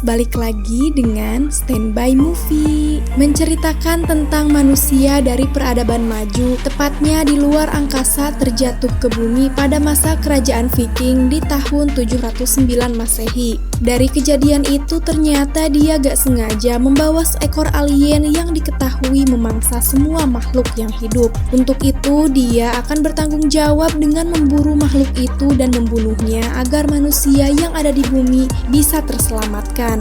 balik lagi dengan Standby Movie. Menceritakan tentang manusia dari peradaban maju, tepatnya di luar angkasa terjatuh ke bumi pada masa kerajaan Viking di tahun 709 Masehi. Dari kejadian itu ternyata dia gak sengaja membawa seekor alien yang diketahui memangsa semua makhluk yang hidup. Untuk itu dia akan bertanggung jawab dengan memburu makhluk itu dan membunuhnya agar manusia yang ada di bumi bisa terselamatkan.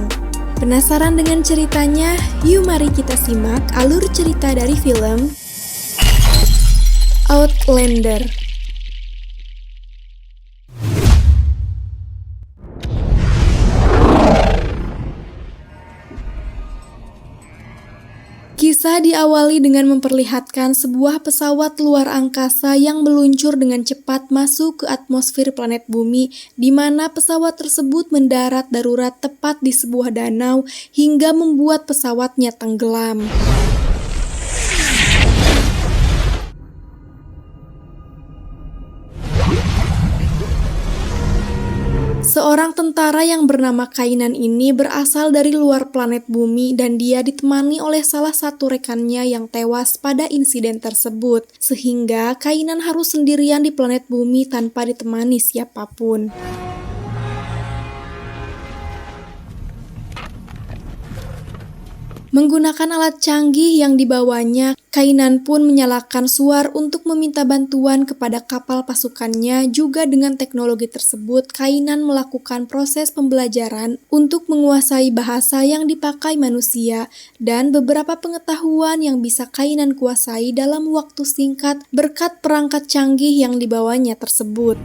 Penasaran dengan ceritanya? Yuk mari kita simak alur cerita dari film Outlander. Kisah diawali dengan memperlihatkan sebuah pesawat luar angkasa yang meluncur dengan cepat masuk ke atmosfer planet bumi, di mana pesawat tersebut mendarat darurat tepat di sebuah danau hingga membuat pesawatnya tenggelam. Seorang tentara yang bernama Kainan ini berasal dari luar planet bumi dan dia ditemani oleh salah satu rekannya yang tewas pada insiden tersebut. Sehingga Kainan harus sendirian di planet bumi tanpa ditemani siapapun. Menggunakan alat canggih yang dibawanya, Kainan pun menyalakan suar untuk meminta bantuan kepada kapal pasukannya. Juga dengan teknologi tersebut, Kainan melakukan proses pembelajaran untuk menguasai bahasa yang dipakai manusia dan beberapa pengetahuan yang bisa Kainan kuasai dalam waktu singkat berkat perangkat canggih yang dibawanya tersebut.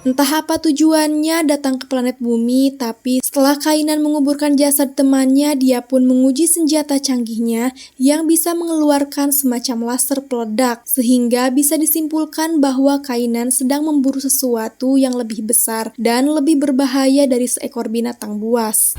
Entah apa tujuannya datang ke planet bumi, tapi setelah Kainan menguburkan jasad temannya, dia pun menguji senjata canggihnya yang bisa mengeluarkan semacam laser peledak, sehingga bisa disimpulkan bahwa Kainan sedang memburu sesuatu yang lebih besar dan lebih berbahaya dari seekor binatang buas.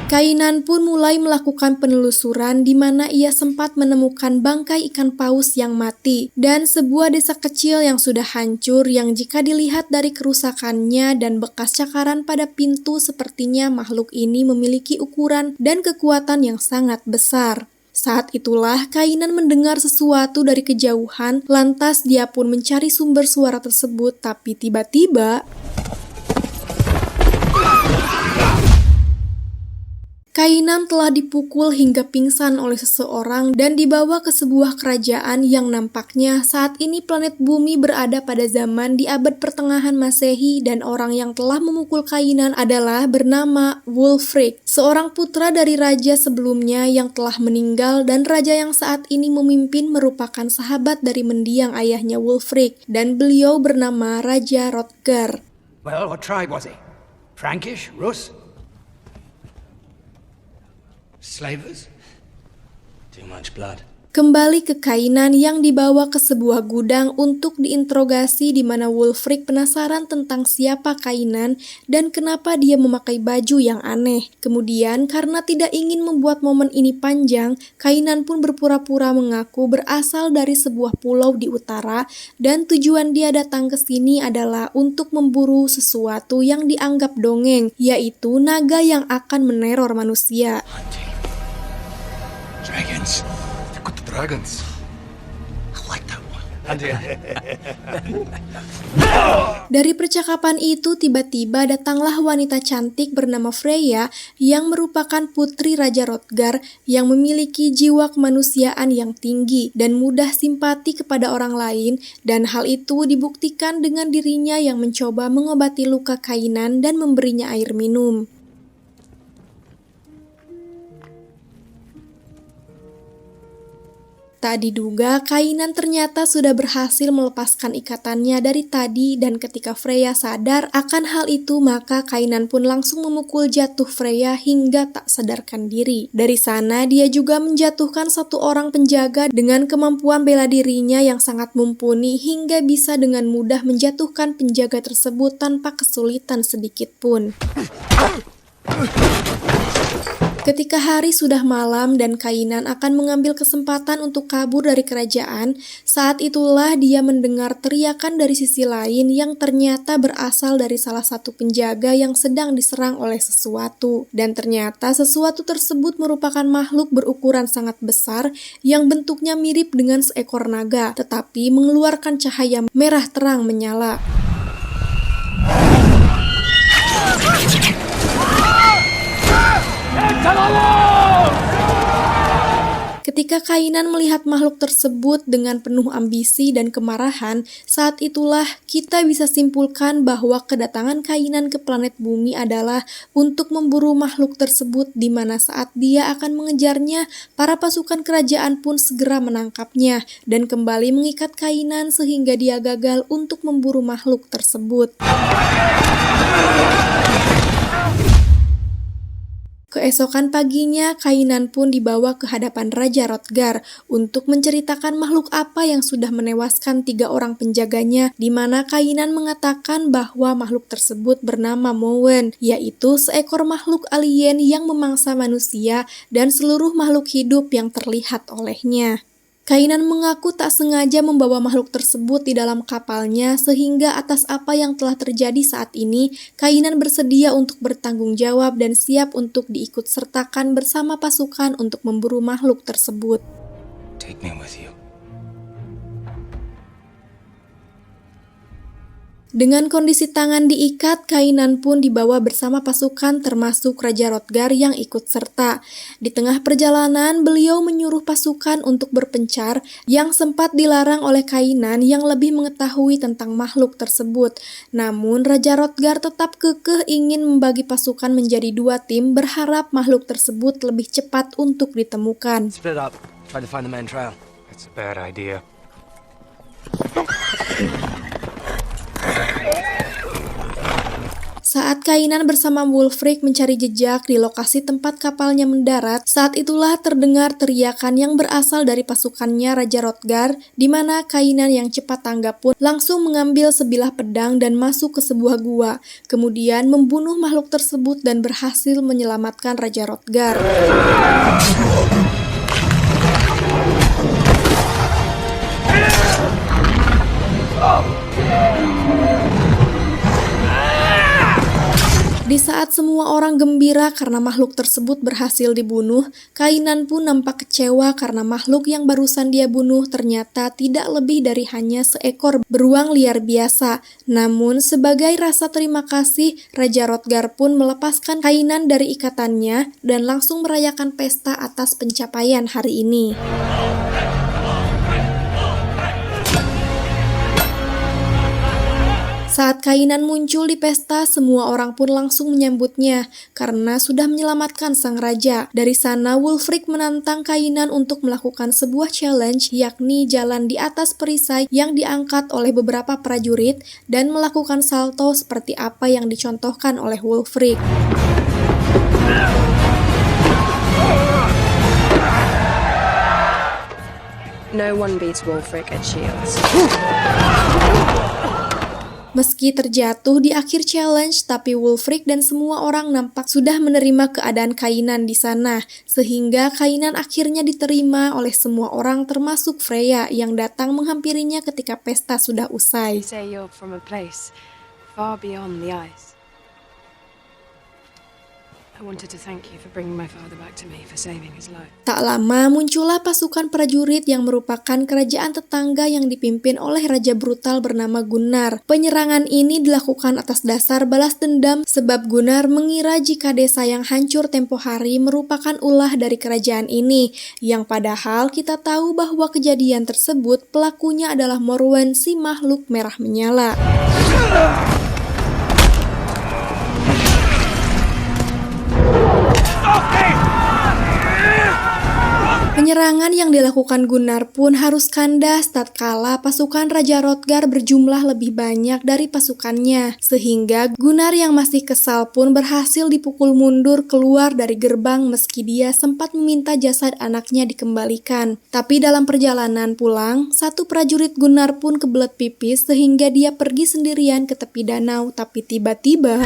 Kainan pun mulai melakukan penelusuran di mana ia sempat menemukan bangkai ikan paus yang mati dan sebuah desa kecil yang sudah hancur yang jika dilihat dari kerusakannya dan bekas cakaran pada pintu sepertinya makhluk ini memiliki ukuran dan kekuatan yang sangat besar. Saat itulah Kainan mendengar sesuatu dari kejauhan, lantas dia pun mencari sumber suara tersebut, tapi tiba-tiba Kainan telah dipukul hingga pingsan oleh seseorang dan dibawa ke sebuah kerajaan yang nampaknya saat ini planet bumi berada pada zaman di abad pertengahan Masehi dan orang yang telah memukul Kainan adalah bernama Wulfric, seorang putra dari raja sebelumnya yang telah meninggal dan raja yang saat ini memimpin merupakan sahabat dari mendiang ayahnya Wulfric dan beliau bernama Raja Hrothgar. Well, what tribe was he? Frankish? Rus? Slavers? Too much blood. Kembali ke Kainan yang dibawa ke sebuah gudang untuk diinterogasi di mana Wulfric penasaran tentang siapa Kainan dan kenapa dia memakai baju yang aneh. Kemudian karena tidak ingin membuat momen ini panjang, Kainan pun berpura-pura mengaku berasal dari sebuah pulau di utara dan tujuan dia datang ke sini adalah untuk memburu sesuatu yang dianggap dongeng, yaitu naga yang akan meneror manusia. Dragons. They've got the dragons. I like that one. Dari percakapan itu tiba-tiba datanglah wanita cantik bernama Freya yang merupakan putri Raja Hrothgar yang memiliki jiwa kemanusiaan yang tinggi dan mudah simpati kepada orang lain, dan hal itu dibuktikan dengan dirinya yang mencoba mengobati luka Kainan dan memberinya air minum. Tak diduga, Kainan ternyata sudah berhasil melepaskan ikatannya dari tadi dan ketika Freya sadar akan hal itu maka Kainan pun langsung memukul jatuh Freya hingga tak sadarkan diri. Dari sana dia juga menjatuhkan satu orang penjaga dengan kemampuan bela dirinya yang sangat mumpuni hingga bisa dengan mudah menjatuhkan penjaga tersebut tanpa kesulitan sedikit pun. Ketika hari sudah malam dan Kainan akan mengambil kesempatan untuk kabur dari kerajaan, saat itulah dia mendengar teriakan dari sisi lain yang ternyata berasal dari salah satu penjaga yang sedang diserang oleh sesuatu. Dan ternyata sesuatu tersebut merupakan makhluk berukuran sangat besar yang bentuknya mirip dengan seekor naga, tetapi mengeluarkan cahaya merah terang menyala. Ketika Kainan melihat makhluk tersebut dengan penuh ambisi dan kemarahan, saat itulah kita bisa simpulkan bahwa kedatangan Kainan ke planet bumi adalah untuk memburu makhluk tersebut, di mana saat dia akan mengejarnya, para pasukan kerajaan pun segera menangkapnya dan kembali mengikat Kainan sehingga dia gagal untuk memburu makhluk tersebut. Keesokan paginya, Kainan pun dibawa ke hadapan Raja Hrothgar untuk menceritakan makhluk apa yang sudah menewaskan 3 orang penjaganya, di mana Kainan mengatakan bahwa makhluk tersebut bernama Mowen, yaitu seekor makhluk alien yang memangsa manusia dan seluruh makhluk hidup yang terlihat olehnya. Kainan mengaku tak sengaja membawa makhluk tersebut di dalam kapalnya, sehingga atas apa yang telah terjadi saat ini, Kainan bersedia untuk bertanggung jawab dan siap untuk diikut sertakan bersama pasukan untuk memburu makhluk tersebut. Take me with you. Dengan kondisi tangan diikat, Kainan pun dibawa bersama pasukan termasuk Raja Hrothgar yang ikut serta. Di tengah perjalanan, beliau menyuruh pasukan untuk berpencar yang sempat dilarang oleh Kainan yang lebih mengetahui tentang makhluk tersebut. Namun, Raja Hrothgar tetap kekeh ingin membagi pasukan menjadi 2 tim, berharap makhluk tersebut lebih cepat untuk ditemukan. Split up. Try to find the main trail. It's a bad idea. Saat Kainan bersama Wulfric mencari jejak di lokasi tempat kapalnya mendarat, saat itulah terdengar teriakan yang berasal dari pasukannya Raja Hrothgar, di mana Kainan yang cepat tanggap pun langsung mengambil sebilah pedang dan masuk ke sebuah gua, kemudian membunuh makhluk tersebut dan berhasil menyelamatkan Raja Hrothgar. Di saat semua orang gembira karena makhluk tersebut berhasil dibunuh, Kainan pun nampak kecewa karena makhluk yang barusan dia bunuh ternyata tidak lebih dari hanya seekor beruang liar biasa. Namun sebagai rasa terima kasih, Raja Hrothgar pun melepaskan Kainan dari ikatannya dan langsung merayakan pesta atas pencapaian hari ini. Saat Kainan muncul di pesta, semua orang pun langsung menyambutnya karena sudah menyelamatkan sang raja. Dari sana, Wulfric menantang Kainan untuk melakukan sebuah challenge, yakni jalan di atas perisai yang diangkat oleh beberapa prajurit dan melakukan salto seperti apa yang dicontohkan oleh Wulfric. No one beats Wulfric at shields. Meski terjatuh di akhir challenge, tapi Wulfric dan semua orang nampak sudah menerima keadaan Kainan di sana, sehingga Kainan akhirnya diterima oleh semua orang termasuk Freya yang datang menghampirinya ketika pesta sudah usai. You say you're from a place far beyond the ice. I wanted to thank you for bringing my father back to me, for saving his life. Tak lama muncullah pasukan prajurit yang merupakan kerajaan tetangga yang dipimpin oleh raja brutal bernama Gunnar. Penyerangan ini dilakukan atas dasar balas dendam sebab Gunnar mengira jika desa yang hancur tempo hari merupakan ulah dari kerajaan ini, yang padahal kita tahu bahwa kejadian tersebut pelakunya adalah Morwen, si makhluk merah menyala. Penyerangan yang dilakukan Gunnar pun harus kandas tatkala pasukan Raja Hrothgar berjumlah lebih banyak dari pasukannya, sehingga Gunnar yang masih kesal pun berhasil dipukul mundur keluar dari gerbang meski dia sempat meminta jasad anaknya dikembalikan. Tapi dalam perjalanan pulang, satu prajurit Gunnar pun kebelet pipis sehingga dia pergi sendirian ke tepi danau, tapi tiba-tiba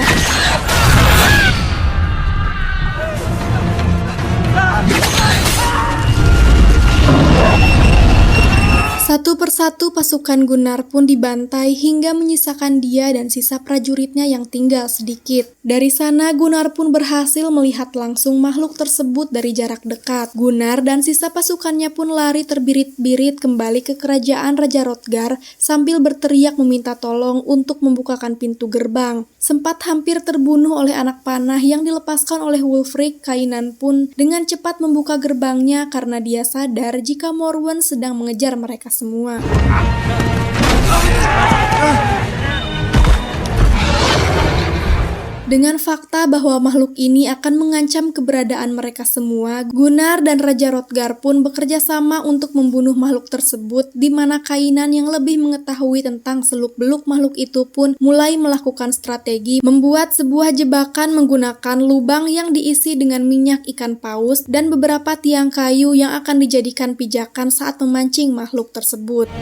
Satu-satu pasukan Gunnar pun dibantai hingga menyisakan dia dan sisa prajuritnya yang tinggal sedikit. Dari sana Gunnar pun berhasil melihat langsung makhluk tersebut dari jarak dekat. Gunnar dan sisa pasukannya pun lari terbirit-birit kembali ke kerajaan Raja Hrothgar sambil berteriak meminta tolong untuk membukakan pintu gerbang. Sempat hampir terbunuh oleh anak panah yang dilepaskan oleh Wulfric, Kainan pun dengan cepat membuka gerbangnya karena dia sadar jika Morwen sedang mengejar mereka semua. Dengan fakta bahwa makhluk ini akan mengancam keberadaan mereka semua, Gunnar dan Raja Hrothgar pun bekerja sama untuk membunuh makhluk tersebut, di mana Kainan yang lebih mengetahui tentang seluk-beluk makhluk itu pun mulai melakukan strategi membuat sebuah jebakan menggunakan lubang yang diisi dengan minyak ikan paus dan beberapa tiang kayu yang akan dijadikan pijakan saat memancing makhluk tersebut.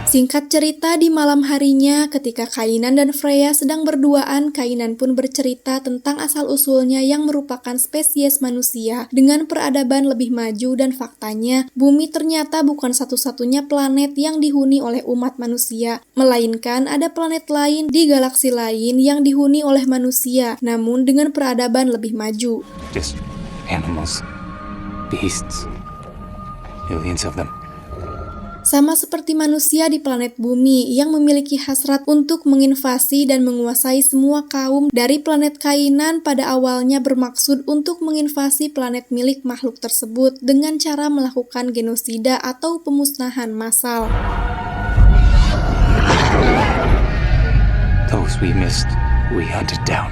Singkat cerita, di malam harinya ketika Kainan dan Freya sedang berduaan, Kainan pun bercerita tentang asal-usulnya yang merupakan spesies manusia dengan peradaban lebih maju dan faktanya, bumi ternyata bukan satu-satunya planet yang dihuni oleh umat manusia, melainkan ada planet lain di galaksi lain yang dihuni oleh manusia, namun dengan peradaban lebih maju. Just animals, beasts, millions of them. Sama seperti manusia di planet bumi yang memiliki hasrat untuk menginvasi dan menguasai semua kaum dari planet Kainan pada awalnya bermaksud untuk menginvasi planet milik makhluk tersebut dengan cara melakukan genosida atau pemusnahan massal. Those we missed, we hunted down.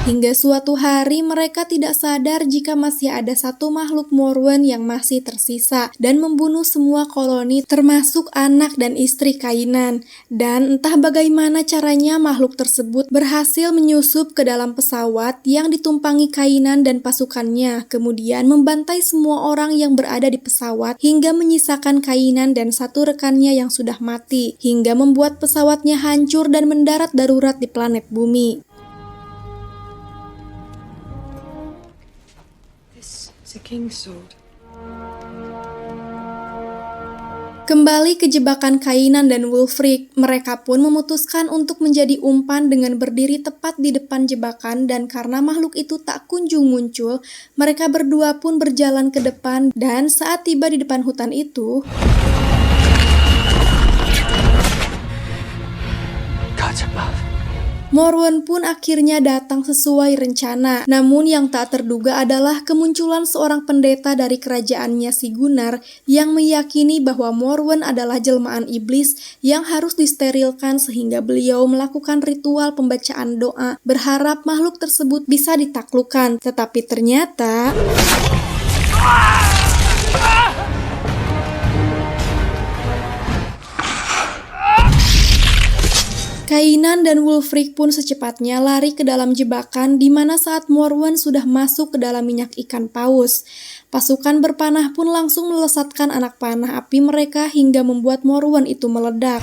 Hingga suatu hari mereka tidak sadar jika masih ada satu makhluk Morwen yang masih tersisa dan membunuh semua koloni termasuk anak dan istri Kainan. Dan entah bagaimana caranya makhluk tersebut berhasil menyusup ke dalam pesawat yang ditumpangi Kainan dan pasukannya, kemudian membantai semua orang yang berada di pesawat hingga menyisakan Kainan dan satu rekannya yang sudah mati, hingga membuat pesawatnya hancur dan mendarat darurat di planet bumi. The king's sword. Kembali ke jebakan Kainan dan Wulfric, mereka pun memutuskan untuk menjadi umpan dengan berdiri tepat di depan jebakan dan karena makhluk itu tak kunjung muncul, mereka berdua pun berjalan ke depan dan saat tiba di depan hutan itu, Gods above. Morwen pun akhirnya datang sesuai rencana. Namun yang tak terduga adalah kemunculan seorang pendeta dari kerajaannya si Gunnar yang meyakini bahwa Morwen adalah jelmaan iblis yang harus disterilkan sehingga beliau melakukan ritual pembacaan doa berharap makhluk tersebut bisa ditaklukkan. Tetapi ternyata Kainan dan Wulfric pun secepatnya lari ke dalam jebakan di mana saat Morwen sudah masuk ke dalam minyak ikan paus. Pasukan berpanah pun langsung melesatkan anak panah api mereka hingga membuat Morwen itu meledak.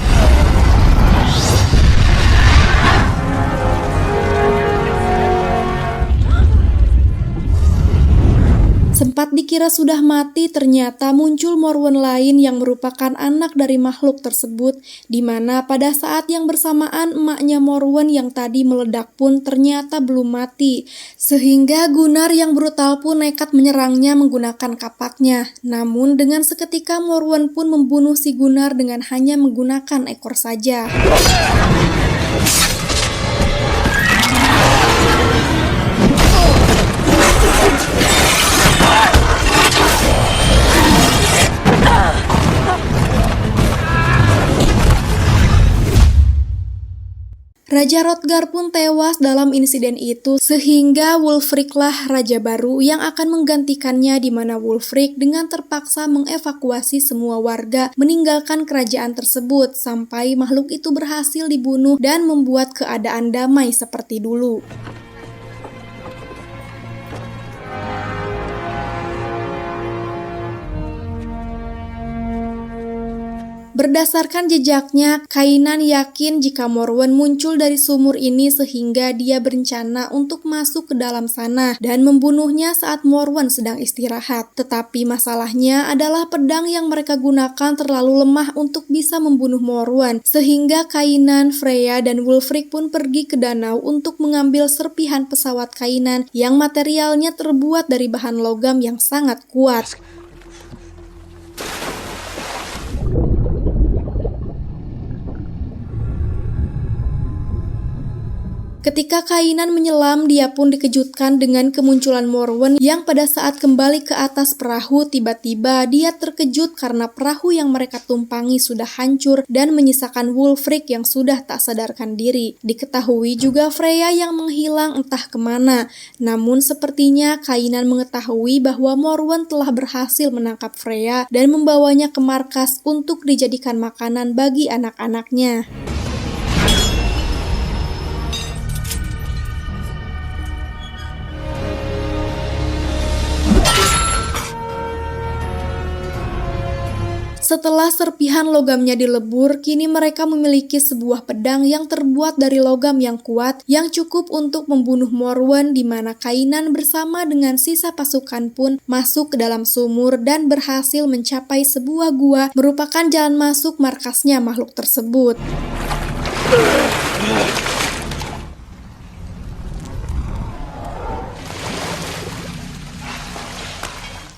Sempat dikira sudah mati, ternyata muncul Morwen lain yang merupakan anak dari makhluk tersebut, di mana pada saat yang bersamaan emaknya Morwen yang tadi meledak pun ternyata belum mati, sehingga Gunnar yang brutal pun nekat menyerangnya menggunakan kapaknya. Namun dengan seketika Morwen pun membunuh si Gunnar dengan hanya menggunakan ekor saja. Raja Hrothgar pun tewas dalam insiden itu sehingga Wulfriclah raja baru yang akan menggantikannya, di mana Wulfric dengan terpaksa mengevakuasi semua warga meninggalkan kerajaan tersebut sampai makhluk itu berhasil dibunuh dan membuat keadaan damai seperti dulu. Berdasarkan jejaknya, Kainan yakin jika Morwen muncul dari sumur ini sehingga dia berencana untuk masuk ke dalam sana dan membunuhnya saat Morwen sedang istirahat. Tetapi masalahnya adalah pedang yang mereka gunakan terlalu lemah untuk bisa membunuh Morwen, sehingga Kainan, Freya, dan Wulfric pun pergi ke danau untuk mengambil serpihan pesawat Kainan yang materialnya terbuat dari bahan logam yang sangat kuat. Ketika Kainan menyelam, dia pun dikejutkan dengan kemunculan Morwen yang pada saat kembali ke atas perahu, tiba-tiba dia terkejut karena perahu yang mereka tumpangi sudah hancur dan menyisakan Wulfric yang sudah tak sadarkan diri. Diketahui juga Freya yang menghilang entah kemana. Namun sepertinya Kainan mengetahui bahwa Morwen telah berhasil menangkap Freya dan membawanya ke markas untuk dijadikan makanan bagi anak-anaknya. Setelah serpihan logamnya dilebur, kini mereka memiliki sebuah pedang yang terbuat dari logam yang kuat yang cukup untuk membunuh Morwen, di mana Kainan bersama dengan sisa pasukan pun masuk ke dalam sumur dan berhasil mencapai sebuah gua merupakan jalan masuk markasnya makhluk tersebut.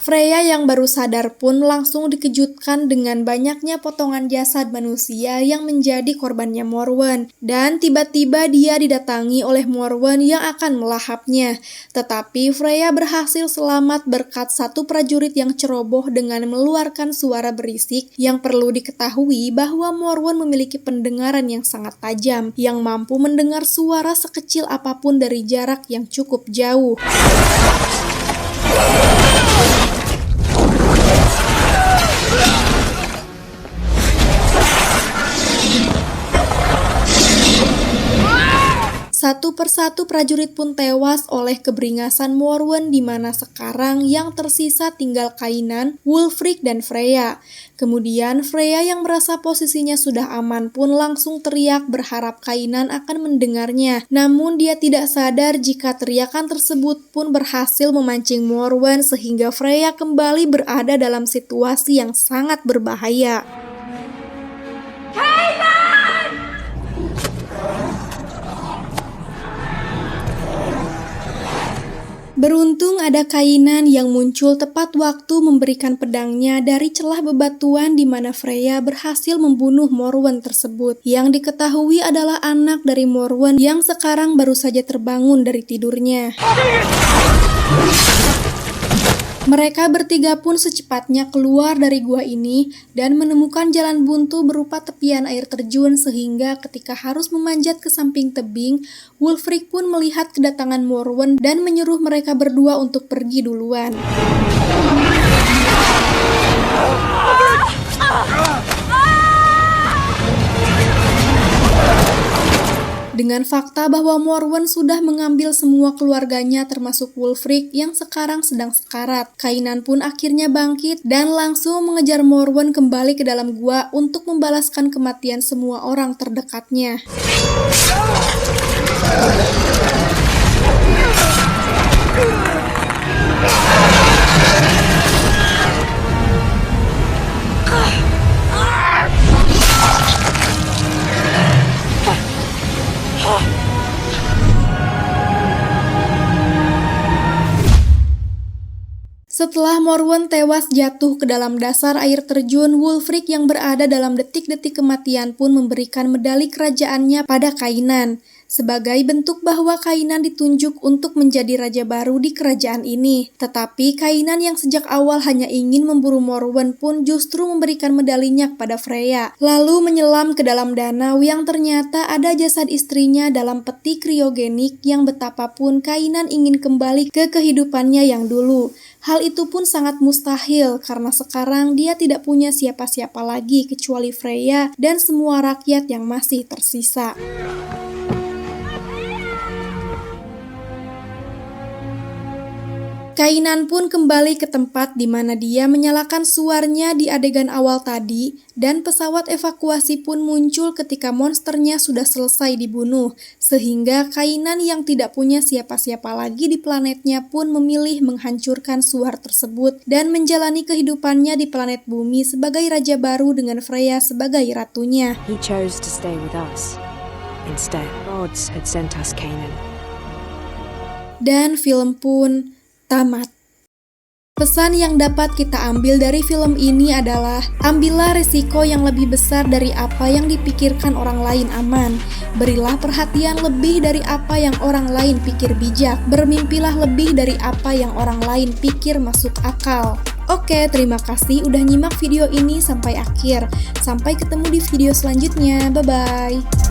Freya yang baru sadar pun langsung dikejutkan dengan banyaknya potongan jasad manusia yang menjadi korbannya Morwen. Dan tiba-tiba dia didatangi oleh Morwen yang akan melahapnya. Tetapi Freya berhasil selamat berkat satu prajurit yang ceroboh dengan mengeluarkan suara berisik. Yang perlu diketahui bahwa Morwen memiliki pendengaran yang sangat tajam, yang mampu mendengar suara sekecil apapun dari jarak yang cukup jauh. Satu persatu prajurit pun tewas oleh keberingasan Morwen, di mana sekarang yang tersisa tinggal Kainan, Wulfric, dan Freya. Kemudian Freya yang merasa posisinya sudah aman pun langsung teriak berharap Kainan akan mendengarnya. Namun dia tidak sadar jika teriakan tersebut pun berhasil memancing Morwen sehingga Freya kembali berada dalam situasi yang sangat berbahaya. Beruntung ada Kainan yang muncul tepat waktu memberikan pedangnya dari celah bebatuan di mana Freya berhasil membunuh Morwen tersebut, yang diketahui adalah anak dari Morwen yang sekarang baru saja terbangun dari tidurnya. Mereka bertiga pun secepatnya keluar dari gua ini dan menemukan jalan buntu berupa tepian air terjun, sehingga ketika harus memanjat ke samping tebing, Wulfric pun melihat kedatangan Morwen dan menyuruh mereka berdua untuk pergi duluan. Dengan fakta bahwa Morwen sudah mengambil semua keluarganya termasuk Wulfric yang sekarang sedang sekarat, Kainan pun akhirnya bangkit dan langsung mengejar Morwen kembali ke dalam gua untuk membalaskan kematian semua orang terdekatnya. Setelah Morwen tewas jatuh ke dalam dasar air terjun, Wulfric yang berada dalam detik-detik kematian pun memberikan medali kerajaannya pada Kainan, sebagai bentuk bahwa Kainan ditunjuk untuk menjadi raja baru di kerajaan ini. Tetapi Kainan yang sejak awal hanya ingin memburu Morwen pun justru memberikan medalinya kepada Freya, lalu menyelam ke dalam danau yang ternyata ada jasad istrinya dalam peti kriogenik yang betapapun Kainan ingin kembali ke kehidupannya yang dulu. Hal itu pun sangat mustahil karena sekarang dia tidak punya siapa-siapa lagi kecuali Freya dan semua rakyat yang masih tersisa. Kainan pun kembali ke tempat di mana dia menyalakan suarnya di adegan awal tadi, dan pesawat evakuasi pun muncul ketika monsternya sudah selesai dibunuh, sehingga Kainan yang tidak punya siapa-siapa lagi di planetnya pun memilih menghancurkan Suar tersebut dan menjalani kehidupannya di planet bumi sebagai raja baru dengan Freya sebagai ratunya. He chose to stay with us. Instead, gods had sent us Kanan. Dan film pun tamat. Pesan yang dapat kita ambil dari film ini adalah, ambillah resiko yang lebih besar dari apa yang dipikirkan orang lain aman. Berilah perhatian lebih dari apa yang orang lain pikir bijak. Bermimpilah lebih dari apa yang orang lain pikir masuk akal. Oke, terima kasih udah nyimak video ini sampai akhir. Sampai ketemu di video selanjutnya. Bye-bye.